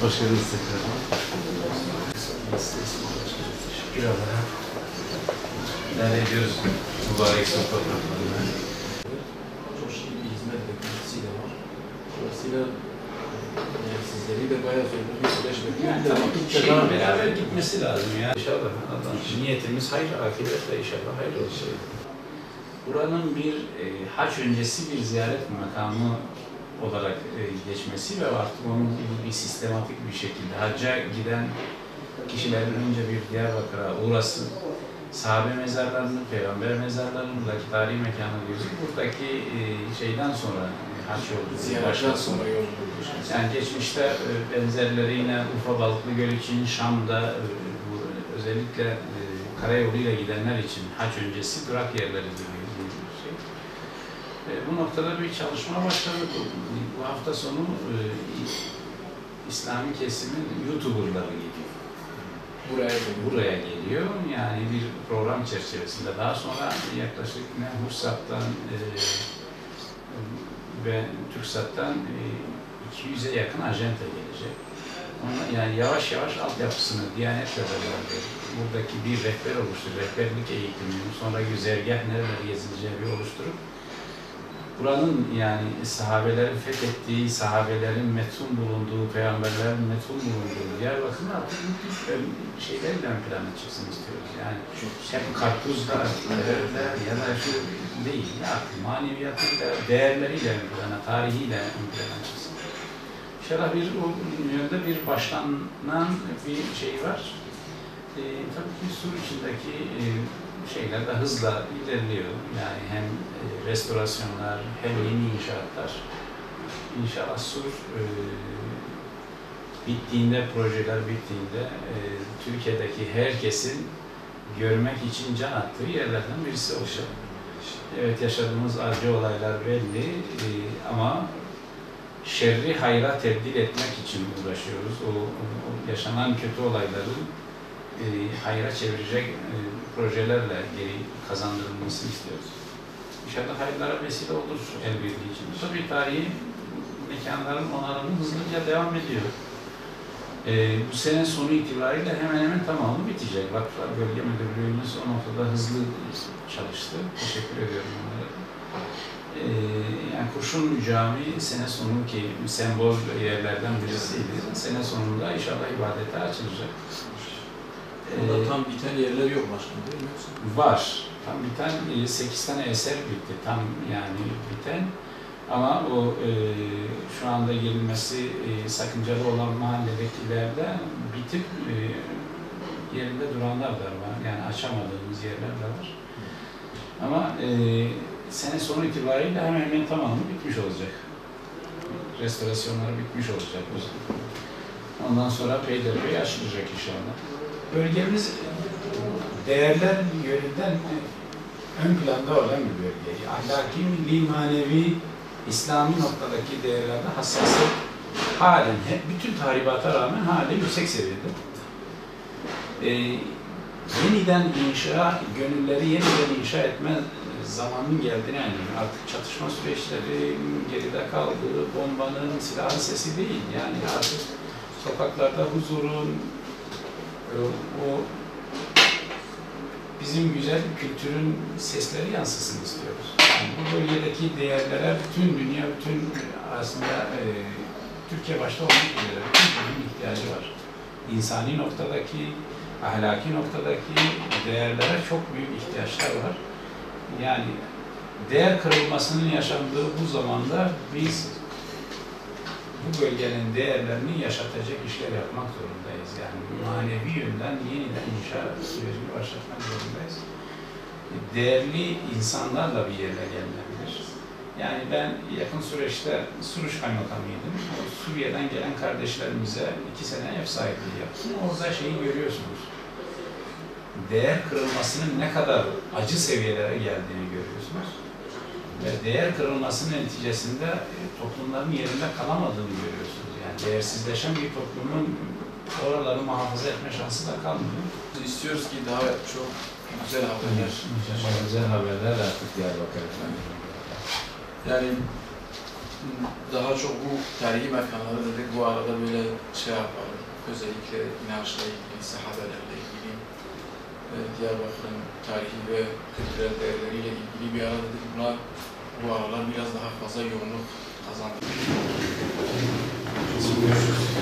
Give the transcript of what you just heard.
Hoş geldiniz tekrar. Teşekkür ederim. Nereye gidiyoruz? Mübarek sokaklarına. Çok iyi bir hizmet beklentisiyle var. Dolayısıyla yani sizleri de bayağı zorlu bir süreç bekliyor. Tamam, beraber gitmesi lazım ya. İnşallah. Niyetimiz hayır, akibetle inşallah hayır olsun. Buranın bir hac öncesi bir ziyaret makamı olarak geçmesi ve artık onun bir sistematik bir şekilde hacca giden kişilerin önce bir Diyarbakır'a uğrasın, sahabe mezarlarını, peygamber mezarlarını, buradaki tarihi mekanı diyoruz. Buradaki şeyden sonra hac yolculuğu başlasın. Yani geçmişte benzerleriyle Urfa Balıklıgöl için, Şam'da özellikle karayoluyla gidenler için hac öncesi durak yerleri gibi bir şey. Bu noktada bir çalışma başladık. Bu hafta sonu İslami kesimin YouTuber'ları geliyor. Buraya geliyor. Yani bir program çerçevesinde. Daha sonra yaklaşık Hursat'tan ve TürkSat'tan 200'e yakın ajanta gelecek. Yani yavaş yavaş altyapısını Diyanet'le beraber buradaki bir rehber oluşturup, rehberlik eğitimini, sonra güzergah nereler gezileceği bir oluşturup buranın yani sahabelerin fethettiği, sahabelerin metfun bulunduğu, peygamberlerin metfun bulunduğu Diyarbakır'ın artık şeylerle ön plana çıksın istiyoruz. Yani hep karpuzla ya da şu değil, artık maneviyatıyla, değerleriyle ön plana, tarihiyle ön plana çıksın. İnşallah o yönde bir başlanan bir şey var. Tabii ki Sur içindeki şeyler de hızla ilerliyor. Yani hem restorasyonlar hem yeni inşaatlar. İnşallah Sur bittiğinde, projeler bittiğinde Türkiye'deki herkesin görmek için can attığı yerlerden birisi olacak. Evet, yaşadığımız acı olaylar belli ama şerri hayra tebdil etmek için uğraşıyoruz. O yaşanan kötü olayların hayra çevirecek projelerle geri kazandırılmasını istiyoruz. İnşallah hayırlara vesile olur el birliği için. Tabii tarihi mekanların onarımı hızlıca devam ediyor. Bu sene sonu itibariyle hemen hemen tamamı bitecek. Vakıflar Bölge Müdürlüğümüz o noktada hızlı çalıştı. Teşekkür ediyorum onlara. Yani Kurşun Camii sene sonu ki sembol yerlerden birisiydi. Sene sonunda inşallah ibadete açılacak. Tam biten yerler yok başkanım değil mi? Var. Tam biten 8 tane eser bitti. Tam yani biten. Ama o şu anda girilmesi sakıncalı olan mahallelerdekilerde bitip yerinde duranlar da var. Yani açamadığımız yerler de var. Ama sene sonu itibariyle hemen hemen tamamı bitmiş olacak. Restorasyonları bitmiş olacak. Ondan sonra peyderpey açılacak inşallah. Bölgemiz değerler yönünden ön planda olan bir bölge. Ahlaki, milli, manevi, İslami noktadaki değerlerde hassasiyet halen, bütün tahribata rağmen halen yüksek seviyede. Yeniden inşa, gönülleri yeniden inşa etme zamanının geldiğine eminim. Artık çatışma süreçleri geride kaldı, bombanın, silahın sesi değil. Yani artık sokaklarda huzurun, o bizim güzel kültürün sesleri yansısın istiyoruz. Yani bu bölgedeki değerlere bütün dünya, bütün aslında Türkiye başta olmak üzere bütün dünyanın ihtiyacı var. İnsani noktadaki, ahlaki noktadaki değerlere çok büyük ihtiyaçlar var. Yani değer kırılmasının yaşandığı bu zamanda biz bu bölgenin değerlerini yaşatacak işler yapmak zorundayız. Yani manevi yönden yeniden inşa sürecini başlatmak zorundayız. Değerli insanlarla bir yerine gelinebilir. Yani ben yakın süreçte Suruç Kaymakamıydım. Suriye'den gelen kardeşlerimize 2 sene ev sahipliği yaptım. Orada şeyi görüyorsunuz. değer kırılmasının ne kadar acı seviyelere geldiğini görüyorsunuz. Ve değer kırılmasının neticesinde toplumların yerinde kalamadığını görüyorsunuz. Yani değersizleşen bir toplumun oraları muhafaza etme şansı da kalmıyor. İstiyoruz ki daha çok güzel haberler. Güzel haberler artık Diyarbakır efendim. Yani daha çok bu tarihi mekanları dedik, bu arada böyle şey yapalım. Özellikle inançla ilgili, sahabelerle ilgili, Diyarbakır'ın tarihi ve kültürel değerleriyle ilgili bir arada dedik. Bunlar bu aralar biraz daha fazla yoğunluk kazandı. Görüşürüz.